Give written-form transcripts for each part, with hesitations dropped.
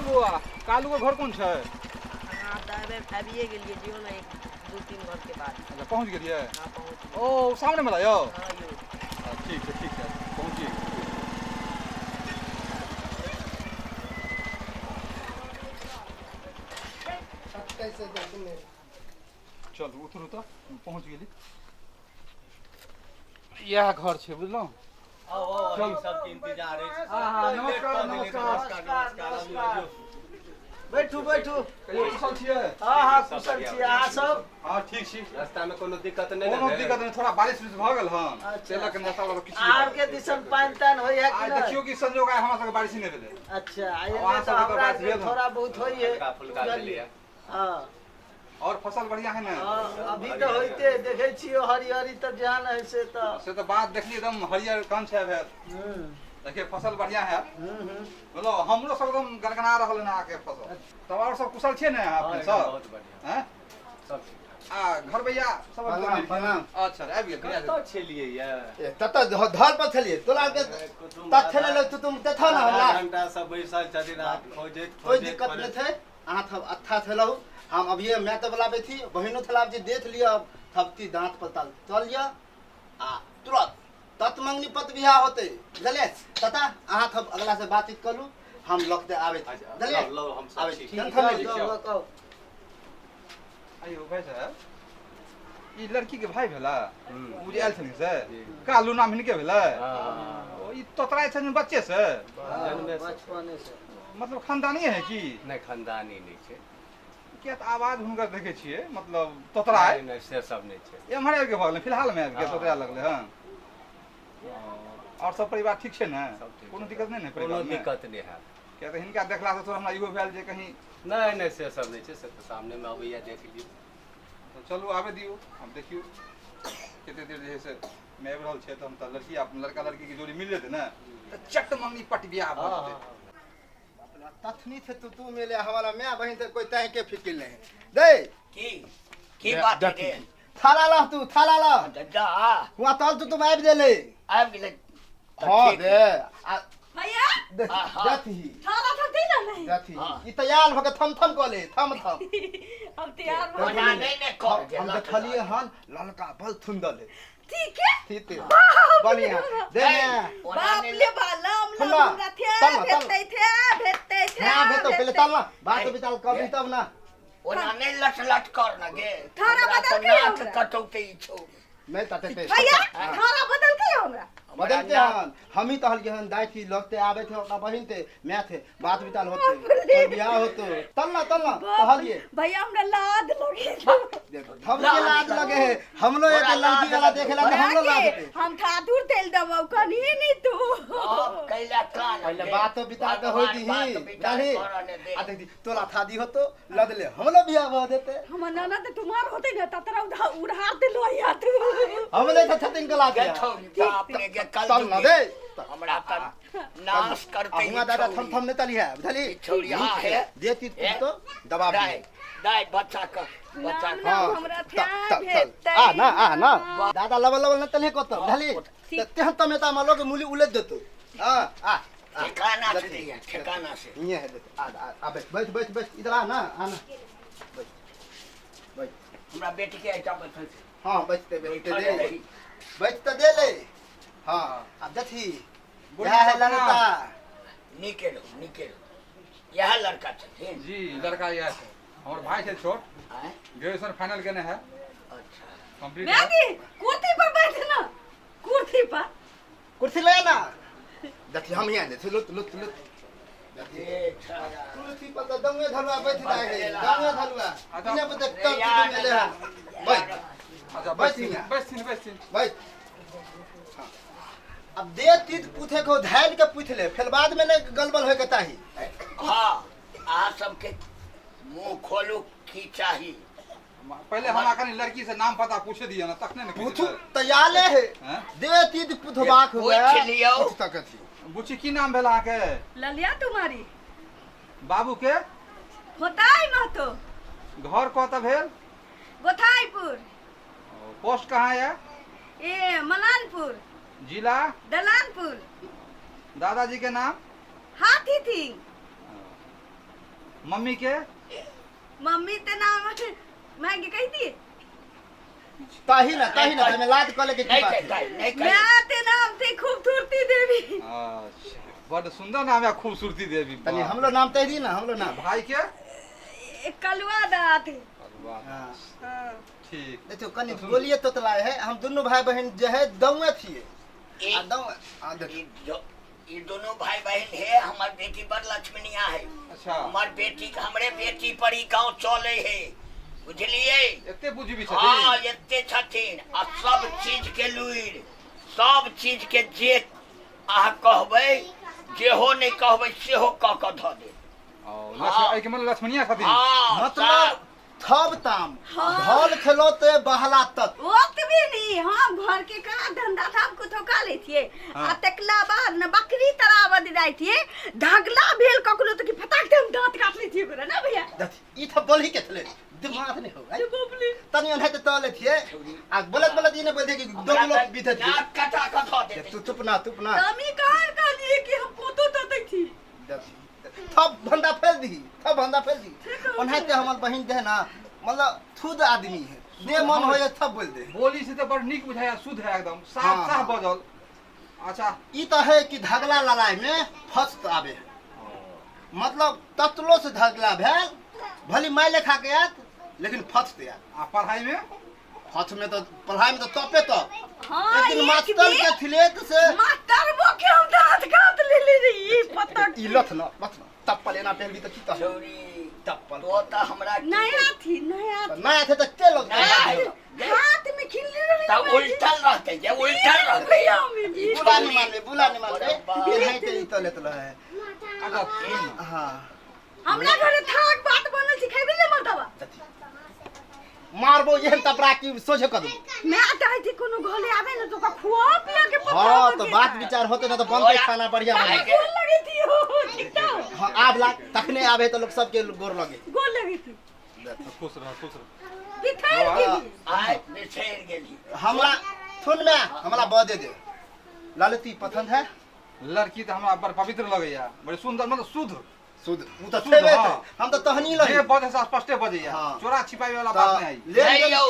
बुआ कालू के घर कौन है? हाँ तो अबिए गेलिए जियो ना 1-2-3 घर के बाद। अच्छा पहुंच गेलिए? हाँ पहुँच गए। ओ सामने में लायो? हाँ यो। ठीक है पहुंचिए। चल उतरू तो पहुंच गेली। यह घर छे बुझलो। चल सबके इंतजार है। हाँ नमस्कार। बैठू बैठू। कहियो कुशल छिए? हाँ कुशल छी। अहाँ सब? हाँ ठीक छी। रास्ता में कोनो दिक्कत नहीं कोनो दिक्कत नहीं, थोड़ा बारिश उरिश भ गेल हन। अच्छा। चलक नाश्ता वाला किछ आर के दिसन पानी तान होई है कि आज नहीं? देखियो कि संजोग आए हमरा सबके बारिश नहीं भेले। अच्छा वहाँ आइए सब तो के हमरा बात के भेल थोड़ा बहुत होई है। हल्का फुल्का भेलै है। हाँ और फसल बढ़िया है ना? अभी तो होइते देखे छियो हरी तो जान है से से तो बात देखली एकदम हरियर कंठ है भेल। देखिए फसल बढ़िया है। बोलो हमरो सब एकदम गनगना रहल ना आके फसल। तब और सब कुशल छे ना आपके सब? बहुत बढ़िया हैं? सब घर भैया सब प्रणाम। अच्छा आबि गेल। तो छलिए या तत धर पर छलिए तोला के तथले ल तुम तथा ना हमरा घंटा सब बैसल छथिन आ खोजैत कोई दिक्कत नहीं थे। अहाँ थब अच्छा थलहु हम अभी मैं तो बुलाबे थी बहिनो थलाब जी देख लिया थपती दांत पताल चल जा आ तुरंत तत मंगनी पत बियाह होते बुझले तता अहाँ थब अगला से बातचीत करू हम लगते आवे बुझले लो हम सब आवे ठीक टेंशन नहीं लो। आइयो भाई साहब ई लड़की के भाई भेला? उ जे आयल छलिन से कालू नाम हिनके भेला? ओ ई तोतराय छन बच्चे से? बचपने से मतलब खानदानी है कि? नहीं खानदानी नहीं छे। किया त आवाज हुनकर देखे छिए मतलब तोतराय नहीं से सब नहीं छे। एम्हर आबि के भगले फिलहाल में आबि के तोतरा लगले हन। और सब परिवार ठीक छे ना? कोनो दिक्कत नहीं ना कोनो परिवार में? दिक्कत नहीं है। क्या तो हिनका देखला से तो हमरा इहो भेल जे कहीं नहीं से सब नहीं छे। से तो सामने में अबैया देख लियो। तो चलू आबे दियो हम देखियो कते देर जे है से मैं आबि रहल छे त हम त लड़की लड़का लड़की की जोड़ी मिल जेते ना त चट मंगनी पट बियाह भ जेते। तथनी थे तू मेले हमारा मैं बहिन ते कोई तह के फिकिर नहीं दे की बात है? थाला ला तू थाला ला जा हुआ तल तू तुम आबि देले आबि गेलै। हां दे भैया जाती थाला थकती ना नहीं। जाती ई तैयार भके थम कले थम अब तैयार हो बना नहीं ने कर दे। हम देखलिए हन ललका बल थुंदले ठीक है। ठीक है बढ़िया दे बाप ले बाला हम लोग सुनना, हमरा थे तलना, भेटते थे हां भेतो पहले तलना बात बिताल कभी तब ना ओना नहीं लट कर ना गे। थारा हमरा बदल तो के नाक हमरा। कटौते छौ। मैं तते भैया थारा बदल के हमरा बदल के हन हम ही कहल के हन दाई थी लगते आवे थे अपना बहिन थे मैं थे बात बिताल होते और बियाह होतो तलना कहलिए भैया हमरा लाद लगे हम के लाज लगे है हम लोग एक लड़की वाला देखेला तो हम लोग लाज हम ठाकुर तेल दबाव कनी नहीं तू कैला कान पहले बात तो बिता के होई दी नहीं आ देख तोला थादी होतो लदले हम लोग बियाह हो देते हम नाना तो तुम्हार होते ना ततरा उड़ा दे लो या तू हम ले छतिन के लाज गे छोड़ बाप रे गे कल तल ना दे हमरा त नाश करते हुआ दादा थम ने तली है बुझली छोड़ी हां है देती तो दबा दे दाई बच्चा का हमरा थे भेटते आ ना दादा लवल न तले को तो बुझली तेहन तमेता में लोग मूली उलझ देतो आ ठिकाना से दिया ठिकाना से ये है आ बैठ इधर आ ना बैठ हमरा बेटी के आइटा बैठल छै। हां बैठते बैठ तो दे ले हां अब देखी यह है लड़का निकेलो यह लड़का छथिन। जी लड़का यह है हमर भाई छे छोट हैं? ग्रेजुएशन फाइनल केने है अच्छा कंप्लीट मैगी कुर्सी पर बैठना कुर्सी पर कुर्सी ले ना देखी हम यहां दे लुत ए छाड़ा कुर्सी पर तो दंगे धरवा बैठ जाए दंगे धरवा इने पे देख तो यार, मिले है बैठ अच्छा बैठ बैठ अब दे तीत पूछे को धैल के पूछ ले फिर बाद में नहीं गलबल होए के ताही हाँ आ सबके मुंह खोलू की चाहिए। पहले हम आकर लड़की से नाम पता पूछे दिया ना तखने ने पूछू तैयाले है हैं? दे तीत पुछबाक हो गया पूछ लियो। पूछ तक थी बुची की नाम भेला के? ललिया तुम्हारी बाबू के होताई महतो घर कत भेल? गोथाईपुर पोस्ट कहाँ है? ए मलानपुर जिला? दलानपुर दादाजी के नाम? हाथी थी मम्मी के मम्मी ते नाम मैं के कही थी ताही ना तमे लाद कले के की नहीं बात है? कहता नहीं कहता मैं ते नाम थी खूबसूरती देवी अच्छा बड़ सुंदर नाम है खूबसूरती देवी तनी हमलो नाम तह दी ना हमलो नाम। भाई के कलवा दात वाह, हाँ हाँ ठीक देखो कनी बोलिए तोतलाए है हम दोनों भाई बहन जो है दौए थिए आ एक- दौ आ देखो ये दोनों भाई बहन है। हमार बेटी बड़ लक्ष्मणिया है। अच्छा हमार बेटी हमरे बेटी पर ही गाँव चले है, बुझलिए। एते बुझी भी हाँ छथिन एते छथिन आ सब चीज के लुइर, सब चीज के जे अहाँ कहबै, जेहो नहीं कहबै सेहो कह के धऽ दे। लक्ष्मण एके मतलब लक्ष्मणिया छथिन हाँ मतलब थब ताम ढोल खेलोते बहला तक वक्त भी नहीं हम घर के का धंधा था आपको थोका ले थिए हाँ। आ तकला बाद न बकरी तराव दिलाई थिए धागला भेल ककलो तो की फटाक दे हम दांत काट ले थिए करे ना भैया देखी ई थब बोली के थले दिमाग नहीं हो ये बोबली तनी अनहे ते तले थिए आ बोलत ई ने बोल दे कि दो लोग बीते थे नाक कटा के धऽ दे। तू चुप ना तमी कहां का लिए कि हम पोतो तो थी थब भंडा फेल दी ओनहे ते हमर बहिन जे है ना मतलब खुद आदमी है जे मन होय थब बोल दे। बोली से तो बड़ नीक बुझाया शुद्ध है एकदम साफ हाँ, साफ हाँ। बजल अच्छा ई तो है कि धगला लड़ाई में फस्त आवे मतलब तत्लो से धगला भेल भली माय लेखा के आत लेकिन फस्त आत आ पढ़ाई में फस्त में तो पढ़ाई में तो तपे तो हां एक दिन मास्टर के थिलेत से मास्टर वो के हम दांत काट ले रही पता ई लथ न तप्पल एना पहली तो की तो छौरी तप्पल तो त हमरा नया थी नया नया थे तो के लोग हाथ में खिल्ली रही त उल्टल रहते जे उल्टल रहते। भैया में भी बुला नहीं मान ले ये है ते ई तो लेत रहे अच्छा सुन न। हां हमरा घरे थाक बात बनल सिखाइबे ले मर्दवा मारबो ये तपरा की सोझे कर दू मैं चाहे थी कोनो घरे आवे ना तो का खुआ पिया के पता हां तो बात विचार होते ना तो बनते खाना बढ़िया बने गोल लगी थी हो ठीक था हां आब लाग तखने आबे तो लोग सबके गोर लगे गोल लगी थी खुश रह बिथर गेली आइ बिछड़ गेली। हमरा सुन में हमरा बदे दे ललती पसंद है लड़की तो हमरा बड़ पवित्र लगैया बड़ी सुंदर मतलब शुद्ध शुद्ध उ तो शुद्ध, छेबे हाँ। थे। हम तो तहनी जे लही बजे से स्पष्टे बजैया हाँ। चोरा छिपावे वाला बात नहीं आई लेन नहीं देन यौ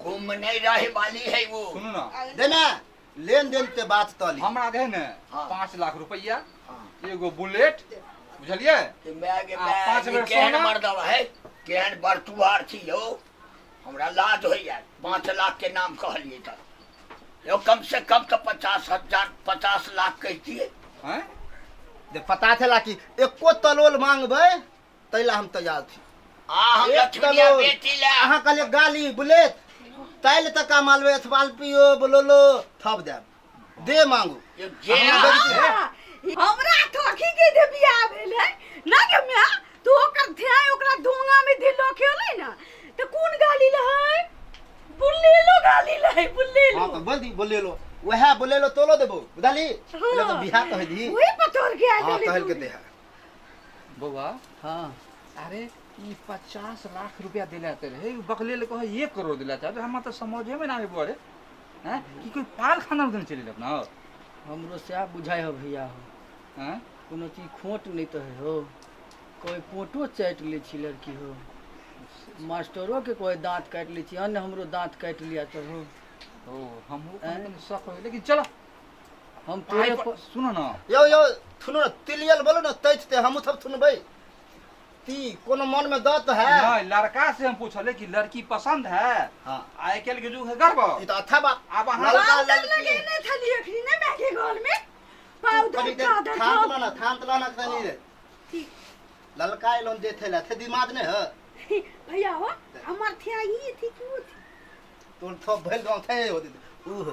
घूम नहीं रहे वाली है वो। सुनू ना देना लेन देन के बात तली हमरा दे ने हाँ। 5 लाख रुपया हाँ। एगो बुलेट बुझलिए कि मैं आगे आ, 5 बेर केहन सोना। मर्दवा है, केहन बरतुआर छी यौ। हमरा लाज होइया 5 लाख के नाम कहलिए त यो कम से कम तो 50,000 50 लाख कहतिए। हैं दे पता चला कि एको तलोल मांगबे तैला हम तैयार थी आ हम एक लक्ष्मणिया तलोल बेटी ले अहाँ कहले गाली बुलेट तैल तक का मालवे अथवाल पियो बोलोलो थप दे मांगू ये जे हमरा ठोकी के दे बियाह भेल है ना के मैं तो ओकर ध्यान ओकरा धोंगा में दिलो खेलै ना तो कौन गाली लहै बुल्लेलो गाली लहै बुल्लेलो हां तो बोल लो वह बोले लो तोलो देबो बुझाली ले तो बिहा कह दी वही पतोर के आ हां गेली कहल के दे बउआ हां अरे ई 50 लाख रुपया दिला ते रहे बकले ले कहे 1 करोड़ दिला चाहे हम तो समझे में ना आवे पड़े हैं कि कोई पाल खाना में चली अपना हमरो से आप बुझाई हो भैया हो हैं कोनो चीज खोट नहीं तो है हो कोई पोटो चाट ले छी लड़की हो मास्टरों के कोई दांत काट ले छी अन्य हमरो दांत काट लिया तो हो ओ हमहु कहीं शक है लेकिन चलो हम तोरे तोरे सुनो ना यो सुनो ना तिलियल बोलो ना तैते हम सब सुनबै ती कोनो मन में दत है नहीं लड़का से हम पूछले कि लड़की पसंद है हां आइ केल के जुग है गर्व ई तो अच्छा बात अब अहाँ लड़का लड़का लड़की लगे ने थली अखरी ने मैं के घर में पाउडर कभी का दर थांत ला ना तनी रे ठीक ललका लोन देथे ला थे दिमाग ने है भैया हो हमर थिया ही थी क्यों थी तोर थो भेल गांव थे हो दे ऊ हो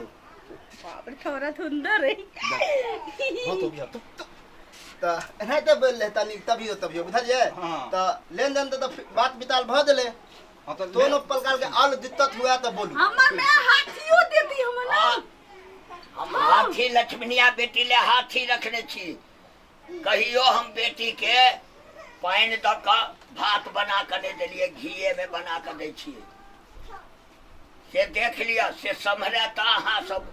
बाप रे थोड़ा सुंदर है हो तो बिया तो एना ते बोल ले तनी तभी बुझलिए हाँ। तो लेन देन तो बात बिताल भ देले हाँ तो दोनों प्रकार के आल दिक्कत हुआ तो बोलू हमर में हाथियो देती हम ना हम हाथी लक्ष्मणिया बेटी ले हाथी रखने छी। कहियो हम बेटी के पानि द के भात बना के दे देलिए, घीए में बना के दे छिए से देख लिया से समझे त अहाँ सब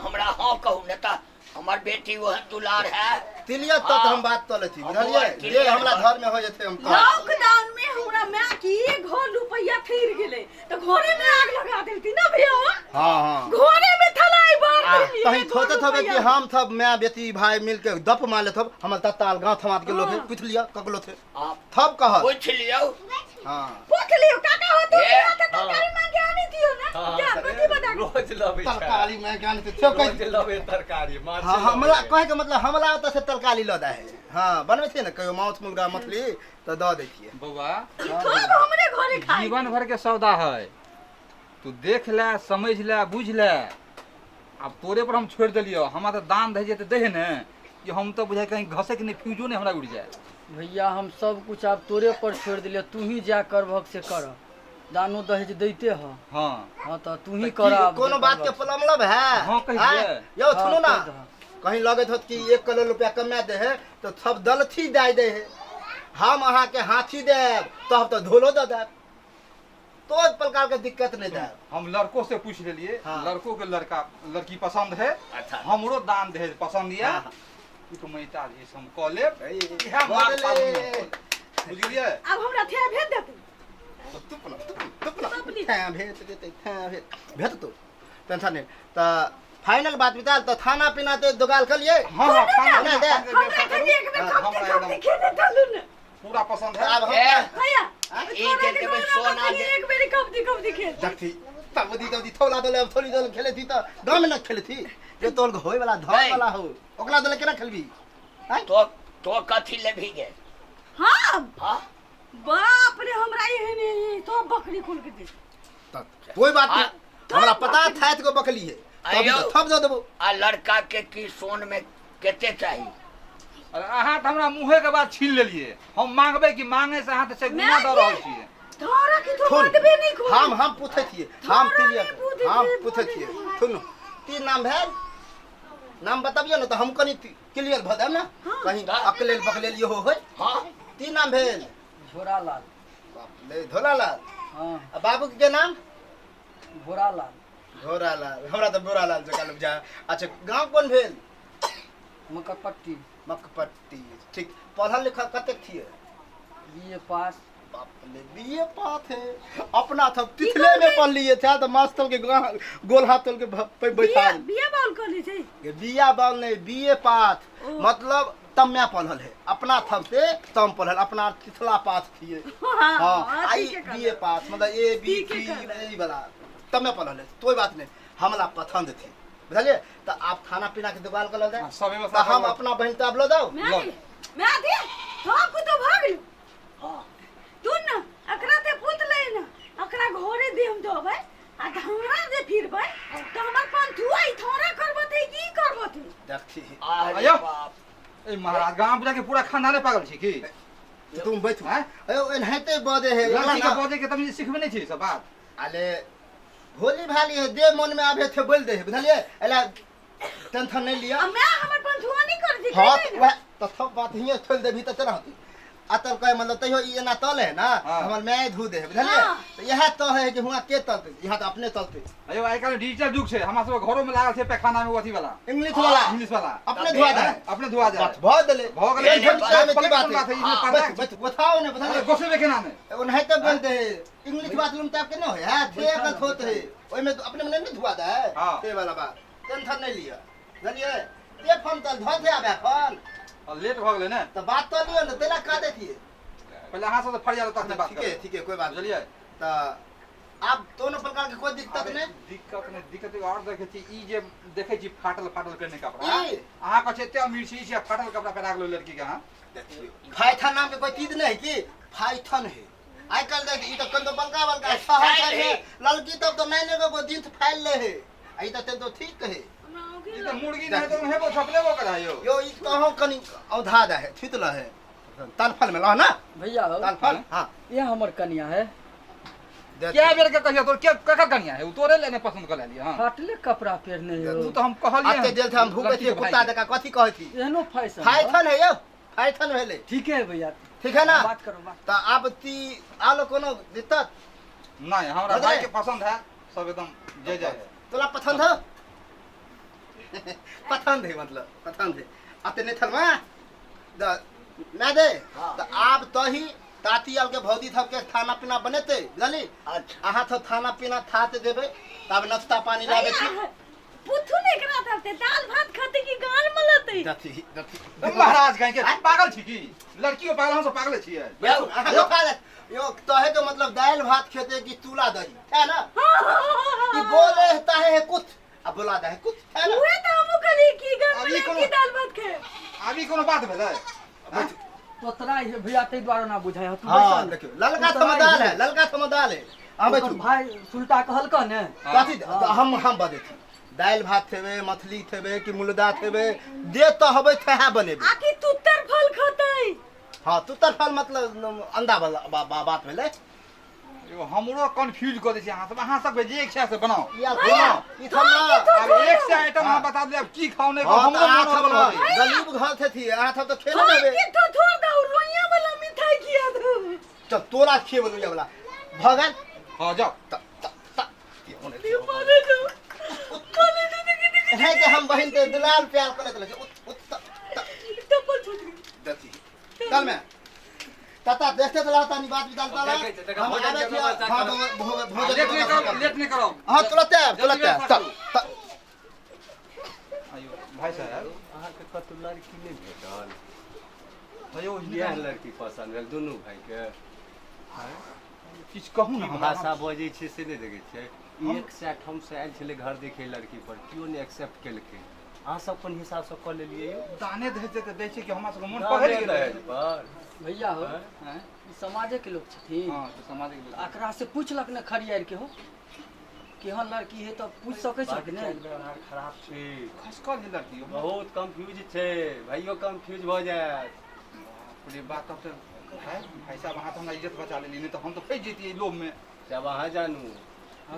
हमरा हाँ कहू न त हमर हमर बेटी वह दुलार है। तिलिया तो हम बात तले थी बुझलिए जे हमरा घर में हो जते हम लॉकडाउन में हमरा मां की घर रुपया फिर गेले तो घरे में आग लगा देती ना भैया। हां घरे में थलाई बार देली कहीं थोते थबे कि हम सब मैं बेटी भाई मिलके दप मार ले थब हमर तत्काल गांव थमात के लोग पूछ लिया ककलो थे आप थब कह पूछ लियो। हां पूछ लियो काका हो तो ए, तरकारी मांगे आनी थी ना क्या बती बता रोज लबे तरकारी में ज्ञान थे क्यों रोज लबे तरकारी माछ हां हमला कहे के मतलब हमला त से तरकारी लदा है हां बनवे थे ना कहियो माछ मुर्गा मछली तो द देतिए बउआ सब हमरे घरे खाई जीवन भर के सौदा है, तू देख ले समझ ले बुझ ले। अब तोरे पर हम छोड़ दिलियो, हमारा तो दान दे जेते देहे ने कि हम तो बुझाए कहीं घसे के नहीं फ्यूजो नहीं हमरा उड़ जाए। भैया हम सब कुछ आप तोरे पर छोड़ दिलिए, तू ही जा कर भग से कर। दानो दहेज देते ह। हाँ हाँ तो तू ही कर। अब कोनो बात के प्रॉब्लम है हाँ, कहिए। यो सुनो ना कह दह। कहीं लगे होत कि 1 करोड़ रुपया कमा दे है तो सब दलथी दे दे है हम अहाँ के हाथी देब तब तो धोलो दे देब तो प्रकार के दिक्कत नहीं दे। हम लड़कों से पूछ लिए, हाँ। लड़कों के लड़की पसंद है, अच्छा। हमरो दान दहेज पसंद है, हाँ। तो मैं ताजी हम कॉ लेब इहे मार बुझ गेलिए। अब हमरा थे भेज देती भेज तो टेंशन नहीं तो फाइनल बात बिताल तो खाना पीना ते दोगाल कर लिए हाँ हाँ खाना नहीं दे। व्यवस्था हमरा करू। के एक में हाँ, कब हमरा तक एकदम खेले चलू न पूरा पसंद है। अब ए, हम भैया ई जे देबे सोना दे। एक मेरी कब खेल देखती तब दी थोड़ा दले थोड़ी दल खेले थी तो गांव में न खेले थी ये तोल होय वाला धर वाला हो ओकला दले केना खेलबी हैं तो कथी ले भी गे। हां हाँ बाप रे हमरा ये तो बकरी खोल के दे कोई बात नहीं हमरा पता था को बकली है तब आयो। तो थप दे देबो आ लड़का के की सोन में केते चाहिए। अरे अहाँ तो हमरा मुँहे के बात छीन लेलिए, हम मांगबे कि मांगे से अहाँ से गुना दऽ रहल छियै। तोरा की तो सुन, बात भी नहीं खोल हम पूछे थिए हम थोड़ा क्लियर नहीं पूछे हम थिए, पूछे बोले थिए नहीं। सुनो तीन नाम भेल नाम बताबियो ना तो हम कनी क्लियर भ देब ना हाँ। कहीं अकलेल बकलेल यो होय हाँ तीन नाम भेल झोरालाल। बाप ले धोलालाल हाँ आ बाबू के नाम भोरालाल। घोरालाल हमरा तो बोरालाल जका लोग जा। अच्छा गांव कौन भेल मकपट्टी। मकपट्टी ठीक पढ़ल लिखल कतेक थिए बीए पास। बाप रे बीए पास है अपना था तिथले में पढ़ लिए थे तो मास्टर के गोल हाथ तोल के बैठा बिया बाल कर ली छै बिया बाल नहीं बीए पास ओ। मतलब तम्या पढ़ल है अपना थम से तम पढ़ल अपना तिथला पास थिए हाँ आई बीए पास मतलब ए बी ठीक है सी कहले। ए वाला तम्या पढ़ल है कोई बात नहीं हमरा पसंद थी बुझलिए तो आप खाना पीना के दुकान कर दे सब व्यवस्था तो हम कर लो। अपना बहन ताब लो दो मैं दे तो तो भाग लो हाँ तू न अकरा ते पुत ले न अकरा घरे दे हम दोबै आ हमरा दे फिरबै तो हमर पंथुआ ई थोड़ा करबते की करबते देखी अरे आयो। बाप। ए महाराज गांव बुझा के पूरा खानदाने पागल छी की? तुम बैठ हैं? अयो एनहते बदे है लड़की के बजे के तमीज सिखबे नहीं छी सब बात। अले भोली भाली है दे मन में आवे थे बोल दे है बुझलिए एला टेंशन नहीं लिया आ मैं हमर पंथुआ नहीं कर दी हां वह तो सब बात हिए छोड़ दे भी तो चला होती अतल कहे मतलब तइयो ई एना तल है ना हाँ। हमर मैं धू दे है बुझलिए हाँ। तो यह तो है कि हुआ के तलते यहां तो अपने तलते अयो आइ काल डिजिटल युग छै, हमरा सब घरों में लागल छै पैखाना में अथी वाला इंग्लिश वाला इंग्लिश वाला अपने धुआ दे अपने धुआ जाए। बात बहुत दले भऽ गेलै। एक घंटे में की बात बात है, इसमें है पता है। बस बताओ ना अरे बुझलिए गोसे के नाम है उन्हें तो बोल दे इंग्लिश बाथरूम तक के न है थे का होत है ओइ में तो अपने में नहीं धुआ दे हाँ। ते वाला बात टेंशन नहीं लिया बुझलिए ये फोन तल धो दे आबे फोन और लेट भ गेलै ने तो बात तो लियो ना तेला का देथिए पहले अहाँ सब फरिया तक बात ठीक है कोई बात बुझलिए। तो आप दोनों प्रकार के कोई दिक्कत नहीं दिक्कत और देखे छी ई जे देखे छी फाटल करने कपड़ा ई? अहाँ कहे एते अमीर छी जे फाटल कपड़ा पहना गेलो लड़की के। अहाँ फाइथन नाम के कोई चीज नहीं कि फाइथन है आई कल देख ई तो कन तो बलका बलका शहर है लड़की तब तो नहीं ने दिन फाइल ले है आई तो तो ठीक है ई तो मुर्गी नहीं तो हेबो छपले वो करायो यो ई कहो कनी औधा दा है थितला है तालफल में ला ना भैया हो तालफल हां ये हमर कन्या है। क्या बेर के कहियो तोर क्या ककर कनिया है उ तोरे लेने पसंद कर लिया। हां फाटले कपड़ा पहनने उ हो। तो हम कहलिए आते जेल थे हम भूखे थे कुत्ता देखा कथी कहै थी एहनो फैशन। फाइथन है यो फाइथन भेले ठीक है भैया। ठीक है ना बात करो बात। तो आप ती आलो कोनो दिक्कत नहीं हमरा भाई के पसंद है सब एकदम जय जय है। तोला पसंद है पसंद है मतलब पसंद है अतने थलमा द मैं दे हाँ। तो आप तो ही ताती आल के भौजी थब के खाना पीना बनेते बुझली अच्छा अहाँ तो खाना पीना खाते देबे तब नाश्ता पानी लाबे छी पुथु नहीं करा था दाल भात खाते की गाल मलते दथी दथी महाराज कहीं के पागल छी की लड़की को पागल हम सब पागल छियै यो खा ले यो तहे तो मतलब दाल भात खेते की चूल्हा दही है ना ये बोले है कुछ अब बुला दे कुछ है ना उहे तो हम कली की गाल अभी में कोनो- की दाल भात खे अभी कोनो बात भेलै तोतरा है भैया ते द्वारा ना बुझाय तू हां बैसल। देखियो ललका तू समदाल तराई है ललका समदाल है हम ओकर बैठू भाई सुल्टा कहलक ने कथी हम बदे छी दाल भात खेबे मछली खेबे कि मुर्गा खेबे जे तो हबे थेहा बनेबे आकी तुत्तर फल खतै हां तू तरफल मतलब अंडा वाला बात भेले एगो हमरो कंफ्यूज कर दै छी अहाँ सब जे इच्छा से बनाओ या सुनो ई थम ना अब एक से आइटम अहाँ बता दिए अब की खाओ नहीं खाओ हां हमरो तो मन आ होई गरीब घर थे थी आ थब तो खेले हां देबे की तो छोड़ दो रोइया वाला मिठाई किया दो चल तोरा खेबे लुया वाला भगन हां जाओ त त त ये होने दे। ये माने दो है कि हम बहन के दुलाल प्यार करे चले डबल छूट गई दती चल मैं तता देखते चला तानी बात विदाल ताला देखे, देखे, हम भोजन आवे करना किया बता हां करो। लेट नहीं करो हां तुरंत जल्दी चल आयो भाई साहब अहाँ के कतौ लड़की नहीं भेटल आयो यह लड़की पसंद भेल दुनू भाई के किछ कहू की ना भाषा बजै छै से नहीं देखे छै एक सेट हम से आयल छले घर देखे लड़की पर कियो ने एक्सेप्ट केलकै अहाँ सब अपन हिसाब से क लेलिए यौ दाने दे के दै छै कि हमरा सब मन पकड़ पकड़ गेलै गेलै पर भैया हो हैं ई समाजे के लोग छथिन हां तो समाज के लोग एकरा से पूछलक ने खरियार के हो केहन लड़की है तो पूछ सकै छ कि नहीं व्यवहार खराब छै खस कर जे लड़की हो बहुत कंफ्यूज छै भाइयो कंफ्यूज भ जायत पूरी बात तब से है भाई साहब अहाँ तो हमरा इज्जत बचा लेली नहीं तो हम तो फंस जैतिए लोभ में जब अहाँ जानू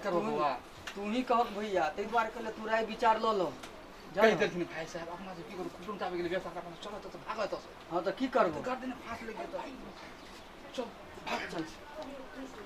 कर बबुआ तू ही कहक भैया तै द्वारे कहले तू राय विचार ल लो कहि देलखिन भाई साहब अपना से की करू कुटुम चाबे गेलै व्यवसाय करना चलो तो भागो तो हां तो की करबो कर देने फास लग गया तो चल भाग चल